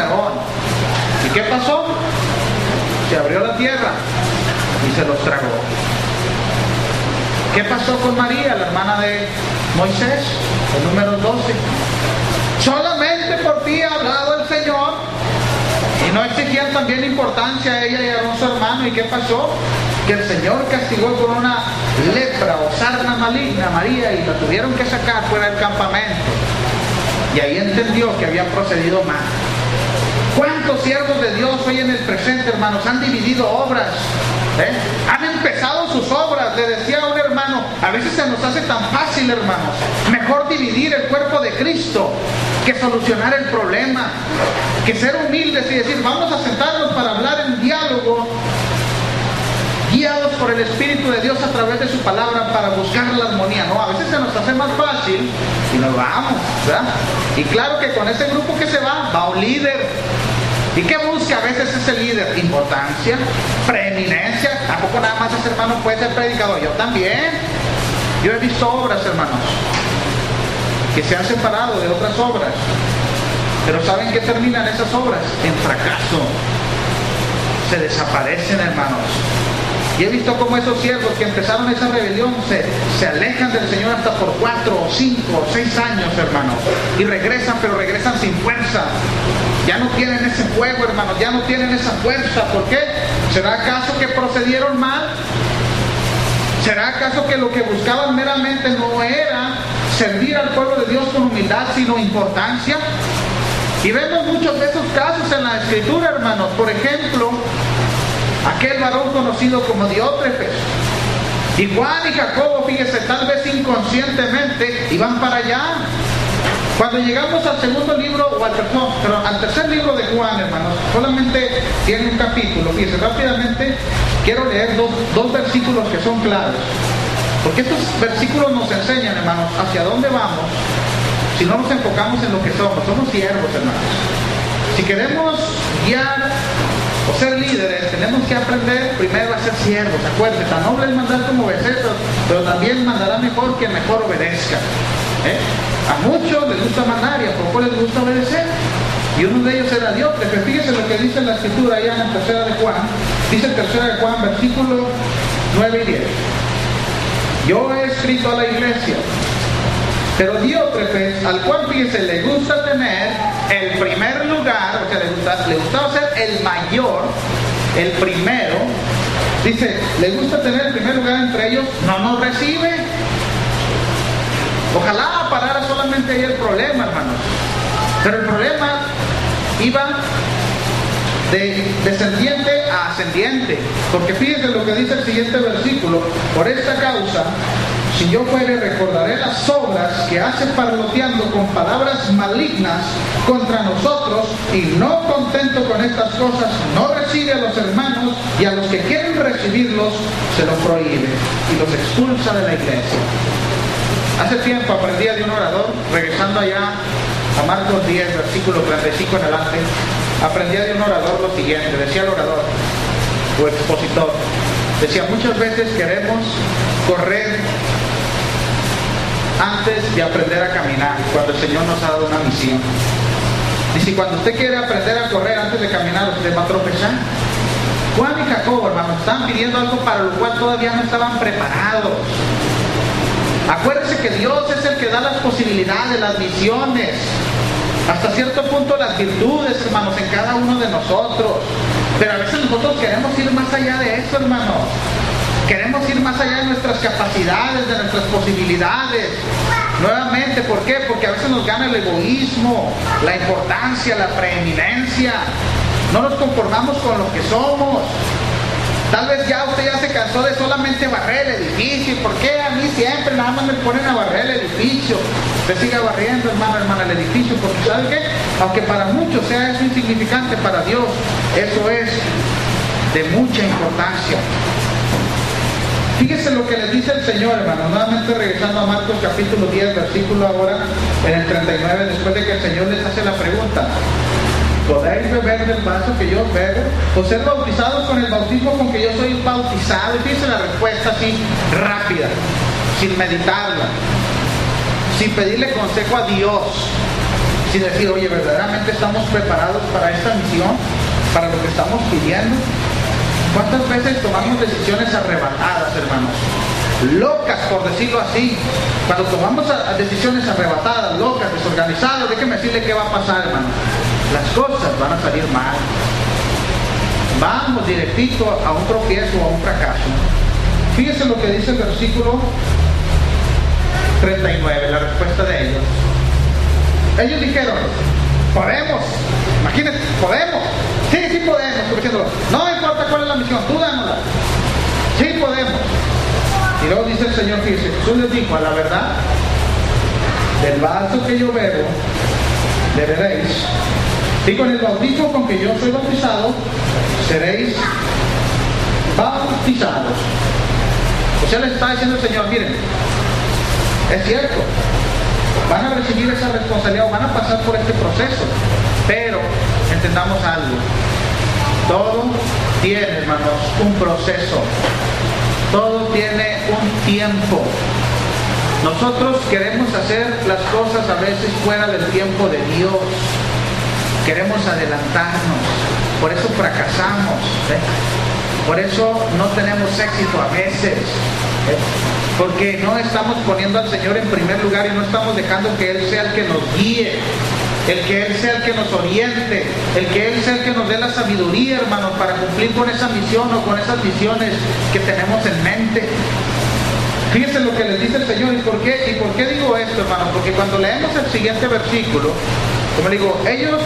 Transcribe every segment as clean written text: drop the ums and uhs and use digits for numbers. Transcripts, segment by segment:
Aarón. ¿Y qué pasó? Se abrió la tierra y se los tragó. ¿Qué pasó con María, la hermana de Moisés? En Números 12. Solamente por ti ha hablado el Señor. Y no exigían también importancia a ella y a Aarón su hermano. ¿Y qué pasó? Que el Señor castigó con una lepra o sarna maligna a María y la tuvieron que sacar fuera del campamento. Y ahí entendió que había procedido mal. ¿Cuántos siervos de Dios hoy en el presente, hermanos, han dividido obras? Han empezado sus obras. Le decía a un hermano, a veces se nos hace tan fácil, hermanos, mejor dividir el cuerpo de Cristo que solucionar el problema, que ser humildes y decir, vamos a sentarnos para hablar en diálogo, guiados por el Espíritu de Dios a través de su palabra para buscar la armonía. No, a veces se nos hace más fácil y nos vamos, ¿verdad? Y claro que con ese grupo que se va un líder. ¿Y qué busca a veces ese líder? Importancia, preeminencia. Tampoco nada más ese hermano puede ser predicador. Yo también. Yo he visto obras, hermanos, que se han separado de otras obras. Pero ¿saben qué terminan esas obras? En fracaso. Se desaparecen, hermanos. Y he visto cómo esos siervos que empezaron esa rebelión se alejan del Señor hasta por 4 o 5 o 6 años, hermanos. Y regresan, pero regresan sin fuerza. Ya no tienen ese fuego, hermanos. Ya no tienen esa fuerza. ¿Por qué? ¿Será acaso que procedieron mal? ¿Será acaso que lo que buscaban meramente no era servir al pueblo de Dios con humildad, sino importancia? Y vemos muchos de esos casos en la Escritura, hermanos. Por ejemplo, aquel varón conocido como Diótrefes. Y Juan y Jacobo, fíjese, tal vez inconscientemente iban para allá. Cuando llegamos al segundo libro, o al tercer libro de Juan, hermanos, solamente tiene un capítulo. Fíjese, rápidamente quiero leer dos versículos que son claros. Porque estos versículos nos enseñan, hermanos, hacia dónde vamos si no nos enfocamos en lo que somos. Somos siervos, hermanos. Si queremos guiar o ser líderes, tenemos que aprender primero a ser siervos. Acuérdense, tan noble es mandar como obedecer, pero también mandará mejor quien mejor obedezca. A muchos les gusta mandar y a pocos les gusta obedecer. Y uno de ellos era Dios. Pero fíjense lo que dice la Escritura allá en tercera de Juan. Dice tercera de Juan, versículos 9 y 10. Yo he escrito a la iglesia, pero Diótrefes, al cual, fíjense, le gusta tener el primer lugar, o sea, le gustaba ser el mayor, el primero. Dice, le gusta tener el primer lugar entre ellos, no nos recibe. Ojalá parara solamente ahí el problema, hermanos. Pero el problema iba de descendiente a ascendiente. Porque fíjense lo que dice el siguiente versículo. Por esta causa, si yo fuere, recordaré las obras que hace parloteando con palabras malignas contra nosotros, y no contento con estas cosas, no recibe a los hermanos, y a los que quieren recibirlos se los prohíbe y los expulsa de la iglesia. Hace tiempo aprendí de un orador, regresando allá a Marcos 10, versículo 35 en adelante, aprendí de un orador lo siguiente. Decía el orador o expositor, decía, muchas veces queremos correr antes de aprender a caminar, cuando el Señor nos ha dado una misión. Dice, cuando usted quiere aprender a correr antes de caminar, usted va a tropezar. Juan y Jacobo, hermanos, estaban pidiendo algo para lo cual todavía no estaban preparados. Acuérdense que Dios es el que da las posibilidades, las visiones, hasta cierto punto las virtudes, hermanos, en cada uno de nosotros. Pero a veces nosotros queremos ir más allá de eso, hermanos. Queremos ir más allá de nuestras capacidades, de nuestras posibilidades. Nuevamente, ¿por qué? Porque a veces nos gana el egoísmo, la importancia, la preeminencia. No nos conformamos con lo que somos. Tal vez ya usted ya se cansó de solamente barrer el edificio. ¿Por qué a mí siempre nada más me ponen a barrer el edificio? Usted siga barriendo, hermano, hermana, el edificio, porque ¿sabe qué? Aunque para muchos sea eso insignificante, para Dios eso es de mucha importancia. Fíjese lo que les dice el Señor, hermano. Nuevamente regresando a Marcos capítulo 10, versículo ahora en el 39, después de que el Señor les hace la pregunta: ¿podéis beber del vaso que yo bebo? ¿O ser bautizados con el bautismo con que yo soy bautizado? Y fíjense la respuesta así rápida, sin meditarla, sin pedirle consejo a Dios, sin decir, oye, ¿verdaderamente estamos preparados para esta misión? ¿Para lo que estamos pidiendo? ¿Cuántas veces tomamos decisiones arrebatadas, hermanos? Locas, por decirlo así. Cuando tomamos decisiones arrebatadas, locas, desorganizadas, déjeme decirle qué va a pasar, hermanos. Las cosas van a salir mal. Vamos directito a un tropiezo o a un fracaso. Fíjense lo que dice el versículo 39, la respuesta de ellos. Ellos dijeron, podemos, imagínense, podemos. Sí podemos, diciendo, no importa cuál es la misión, tú dánosla. Sí podemos. Y luego dice el Señor, fíjense, Jesús les dijo, a la verdad, del vaso que yo bebo, beberéis, y con el bautismo con que yo soy bautizado, seréis bautizados. O sea, le está diciendo el Señor, miren, es cierto, van a recibir esa responsabilidad o van a pasar por este proceso, pero entendamos algo, todo tiene, hermanos, un proceso, todo tiene un tiempo. Nosotros queremos hacer las cosas a veces fuera del tiempo de Dios, queremos adelantarnos, por eso fracasamos, por eso no tenemos éxito a veces, porque no estamos poniendo al Señor en primer lugar y no estamos dejando que Él sea el que nos guíe, el que Él sea el que nos oriente, el que Él sea el que nos dé la sabiduría, hermanos, para cumplir con esa misión o con esas visiones que tenemos en mente. Fíjense lo que les dice el Señor. ¿Y por qué digo esto, hermanos? Porque cuando leemos el siguiente versículo, como digo, ellos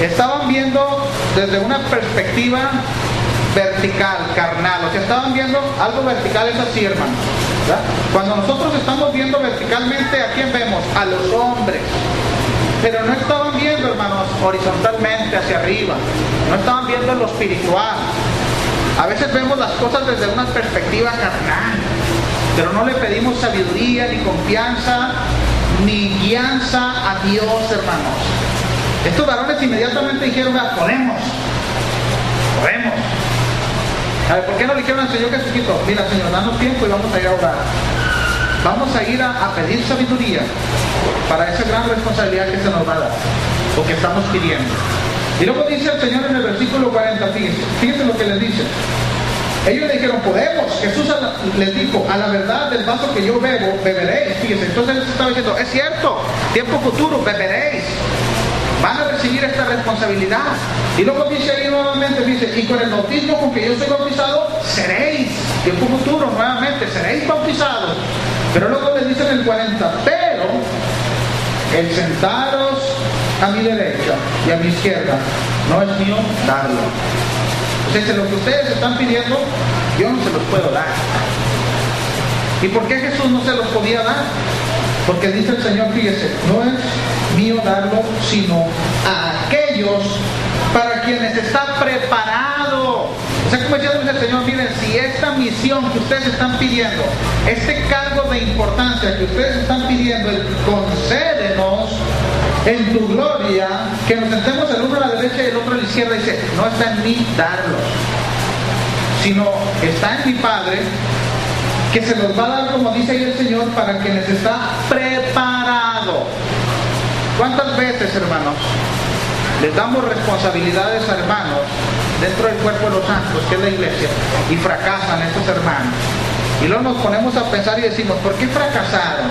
estaban viendo desde una perspectiva vertical, carnal, o sea, estaban viendo algo vertical, es así, hermanos, ¿verdad? Cuando nosotros estamos viendo verticalmente, ¿a quién vemos? A los hombres. Pero no estaban viendo, hermanos, horizontalmente hacia arriba, no estaban viendo lo espiritual. A veces vemos las cosas desde una perspectiva carnal, pero no le pedimos sabiduría, ni confianza, ni guianza a Dios, hermanos. Estos varones inmediatamente dijeron, podemos. A ver, ¿por qué no le dijeron al Señor Jesucristo? Mira, Señor, danos tiempo y vamos a ir a orar. Vamos a ir a pedir sabiduría para esa gran responsabilidad que se nos va a dar, o que estamos pidiendo. Y luego dice el Señor en el versículo 40, fíjense lo que les dice. Ellos le dijeron, podemos. Jesús les dijo, a la verdad del vaso que yo bebo, beberéis. Fíjense, entonces Él estaba diciendo, es cierto, tiempo futuro, beberéis. Van a recibir esta responsabilidad. Y luego dice ahí nuevamente, dice, y con el bautismo con que yo soy bautizado, seréis, tiempo futuro, nuevamente, seréis bautizados. Pero luego les dice en el 40, pero el sentaros a mi derecha y a mi izquierda no es mío darlo. O sea, lo que ustedes están pidiendo, yo no se los puedo dar. ¿Y por qué Jesús no se los podía dar? Porque dice el Señor, fíjese, no es mío darlo, sino a aquellos para quienes está preparado. O sea, como decía el Señor, miren, si esta misión que ustedes están pidiendo, este cargo de importancia que ustedes están pidiendo, el concédenos en tu gloria, que nos sentemos el uno a la derecha y el otro a la izquierda, dice, no está en mí darlos, sino está en mi Padre, que se los va a dar, como dice ahí el Señor, para quienes está preparado. ¿Cuántas veces, hermanos, les damos responsabilidades a hermanos dentro del cuerpo de los santos, que es la iglesia, y fracasan estos hermanos? Y luego nos ponemos a pensar y decimos, ¿por qué fracasaron?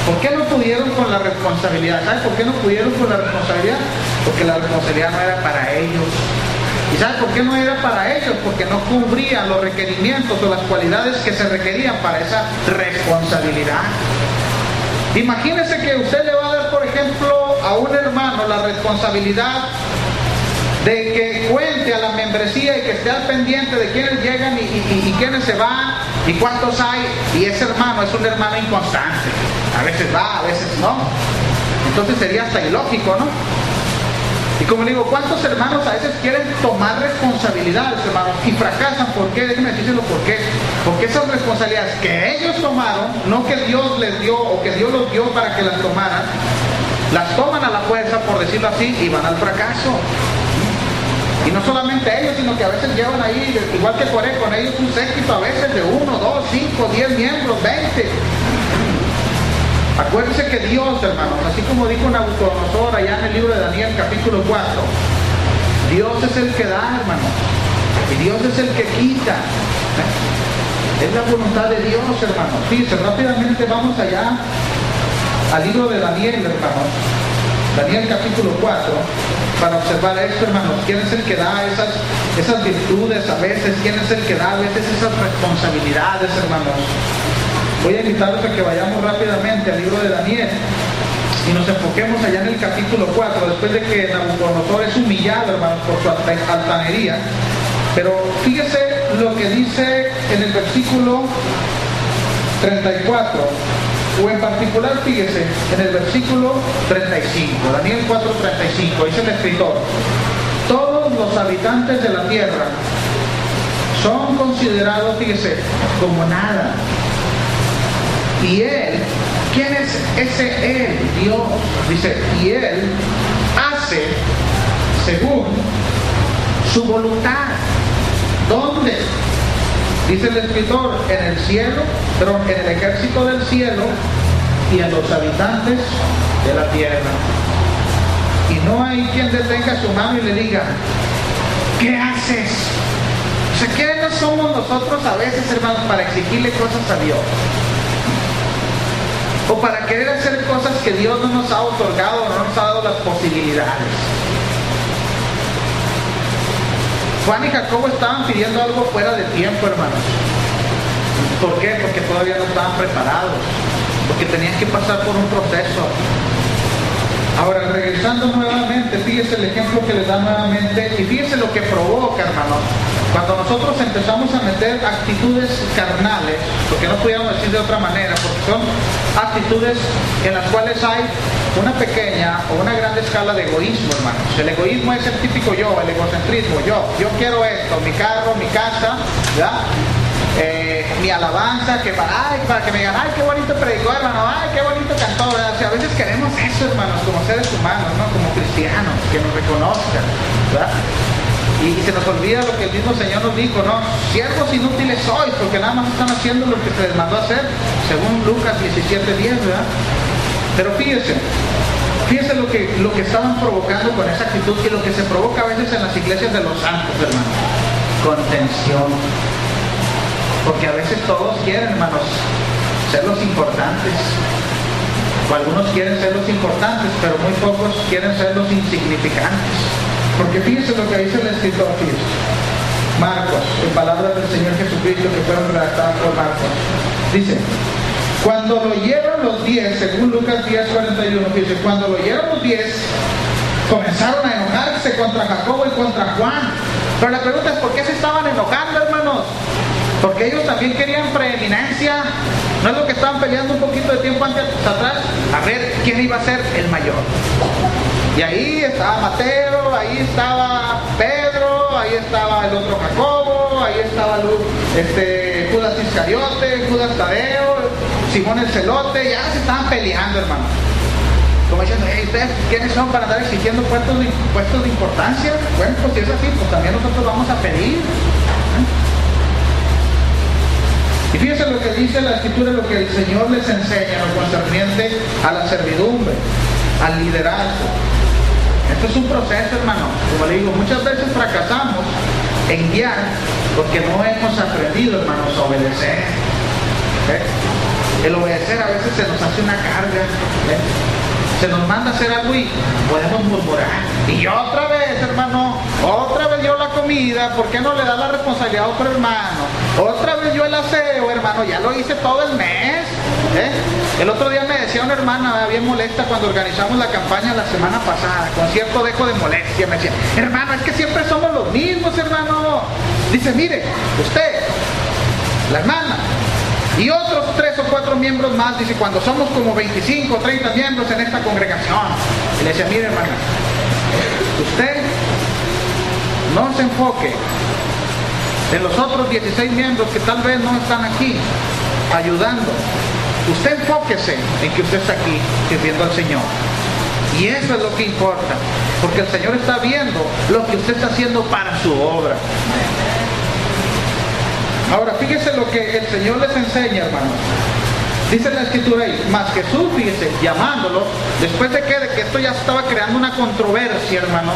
¿Por qué no pudieron con la responsabilidad? ¿Sabes por qué no pudieron con la responsabilidad? Porque la responsabilidad no era para ellos. ¿Y sabes por qué no era para ellos? Porque no cubrían los requerimientos o las cualidades que se requerían para esa responsabilidad. Imagínese que usted le va a dar, por ejemplo, a un hermano la responsabilidad de que cuente a la membresía y que esté al pendiente de quiénes llegan y quiénes se van y cuántos hay, y ese hermano es un hermano inconstante, a veces va, a veces no, entonces sería hasta ilógico, ¿no? Y como le digo, ¿cuántos hermanos a veces quieren tomar responsabilidades, hermanos, y fracasan? ¿Por qué? Déjenme decirlo por qué. Porque esas responsabilidades que ellos tomaron, no que Dios les dio o que Dios los dio para que las tomaran, las toman a la fuerza, por decirlo así, y van al fracaso. Y no solamente ellos, sino que a veces llevan ahí, igual que Coré, con ellos un séquito a veces de 1, 2, 5, 10 miembros, 20. Acuérdense que Dios, hermanos, así como dijo Nabucodonosor allá en el libro de Daniel capítulo 4, Dios es el que da, hermanos, y Dios es el que quita. Es la voluntad de Dios, hermanos. Fíjense, rápidamente vamos allá al libro de Daniel, hermanos. Daniel capítulo 4, para observar esto, hermanos. ¿Quién es el que da esas virtudes a veces? ¿Quién es el que da a veces esas responsabilidades, hermanos? Voy a invitarlos a que vayamos rápidamente al libro de Daniel y nos enfoquemos allá en el capítulo 4, después de que Nabucodonosor es humillado, hermanos, por su altanería. Pero fíjese lo que dice en el versículo 34, o en particular, fíjese, en el versículo 35, Daniel 4:35, dice el escritor: todos los habitantes de la tierra son considerados, fíjese, como nada. Y Él, ¿quién es ese Él? Dios. Dice, y Él hace según su voluntad. ¿Dónde? Dice el escritor, en el cielo, pero en el ejército del cielo y en los habitantes de la tierra. Y no hay quien detenga su mano y le diga, ¿qué haces? O sea, ¿quiénes somos nosotros a veces, hermanos, para exigirle cosas a Dios? O para querer hacer cosas que Dios no nos ha otorgado, no nos ha dado las posibilidades. Juan y Jacobo estaban pidiendo algo fuera de tiempo, hermanos. ¿Por qué? Porque todavía no estaban preparados, porque tenían que pasar por un proceso. Ahora, regresando nuevamente, fíjese el ejemplo que les da nuevamente, y fíjese lo que provoca, hermanos, cuando nosotros empezamos a meter actitudes carnales, porque no pudiéramos decir de otra manera, porque son actitudes en las cuales hay una pequeña o una gran escala de egoísmo, hermanos. El egoísmo es el típico yo, el egocentrismo, yo quiero esto, mi carro, mi casa, ¿verdad? Mi alabanza, que para que me digan, ay, qué bonito predicó, hermano, ay, qué bonito cantó, ¿verdad? O sea, a veces queremos eso, hermanos, como seres humanos, ¿no? Como cristianos, que nos reconozcan, ¿verdad? Y se nos olvida lo que el mismo Señor nos dijo, ¿no? Siervos inútiles sois, porque nada más están haciendo lo que se les mandó a hacer, según Lucas 17:10, ¿verdad? Pero fíjense lo que estaban provocando con esa actitud, y lo que se provoca a veces en las iglesias de los santos, hermanos: contención. Porque a veces todos quieren, hermanos, ser los importantes. O algunos quieren ser los importantes, pero muy pocos quieren ser los insignificantes. Porque fíjense lo que dice el escritor, fíjense. Marcos, en palabras del Señor Jesucristo que fueron redactadas por Marcos. Dice, cuando lo oyeron los 10, según Lucas 10:41, fíjense, cuando lo oyeron los 10, comenzaron a enojarse contra Jacobo y contra Juan. Pero la pregunta es, ¿por qué se estaban enojando, hermanos? Porque ellos también querían preeminencia. ¿No es lo que estaban peleando un poquito de tiempo antes atrás? A ver quién iba a ser el mayor. Y ahí estaba Mateo, ahí estaba Pedro, ahí estaba el otro Jacobo, ahí estaba Judas Iscariote, Judas Tadeo, Simón el Celote. Ya se estaban peleando, hermanos. Como diciendo, hey, ¿ustedes quiénes son para andar exigiendo puestos de importancia? Bueno, pues si es así, pues también nosotros vamos a pedir. Y fíjense lo que dice la Escritura, lo que el Señor les enseña en lo concerniente a la servidumbre, al liderazgo. Esto es un proceso, hermano. Como le digo, muchas veces fracasamos en guiar porque no hemos aprendido, hermanos, a obedecer. El obedecer a veces se nos hace una carga. Se nos manda a hacer algo y podemos murmurar. Y otra vez, hermano, otra vez yo la comida, ¿por qué no le da la responsabilidad a otro hermano? Otra vez yo el aseo, hermano, ya lo hice todo el mes. El otro día me decía una hermana bien molesta cuando organizamos la campaña la semana pasada, con cierto dejo de molestia, me decía, hermano, es que siempre somos los mismos, hermano. Dice, mire, usted, la hermana, y otros 3 o 4 miembros más, dice, cuando somos como 25 o 30 miembros en esta congregación. Y le decía, mire, hermana, usted no se enfoque en los otros 16 miembros que tal vez no están aquí ayudando. Usted enfóquese en que usted está aquí sirviendo al Señor. Y eso es lo que importa, porque el Señor está viendo lo que usted está haciendo para su obra. Ahora, fíjese lo que el Señor les enseña, hermanos. Dice la escritura ahí, más Jesús, fíjese, llamándolo, después de que esto ya estaba creando una controversia, hermanos,